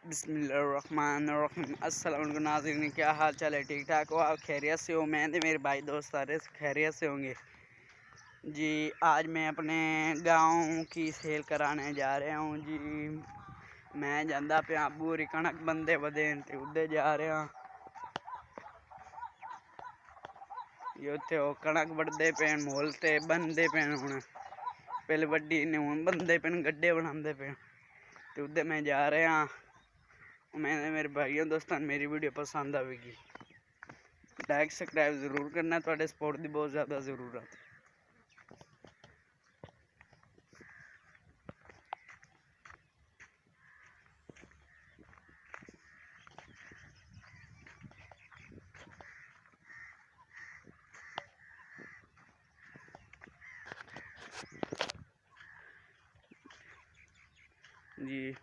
बिस्मिल्लाहिर्रहमानिर्रहीम। अस्सलाम वालेकुम नाज़रीन, क्या हाल चाल है? ठीक ठाक हो आप? खैरियत से हो? मैं तो मेरे भाई दोस्त सारे खैरियत से होंगे जी। आज मैं अपने गांव की सेल कराने जा रहा हूँ जी। मैं जांदा पिया पूरी कणक बंदे बदेन ते उधर जा रहा ये उत्थे कणक बढ़ते पे मोल ते बनते पे हूँ पहले वड्डी ने हूँ बनते पे गड्ढे बनाते पे तो उधर मैं जा रहा। मैंने मेरे भाइयों दोस्तों मेरी वीडियो पसंद आएगी लाइक सब्सक्राइब जरूर करना, थोड़े सपोर्ट की बहुत ज़्यादा ज़रूरत है। जी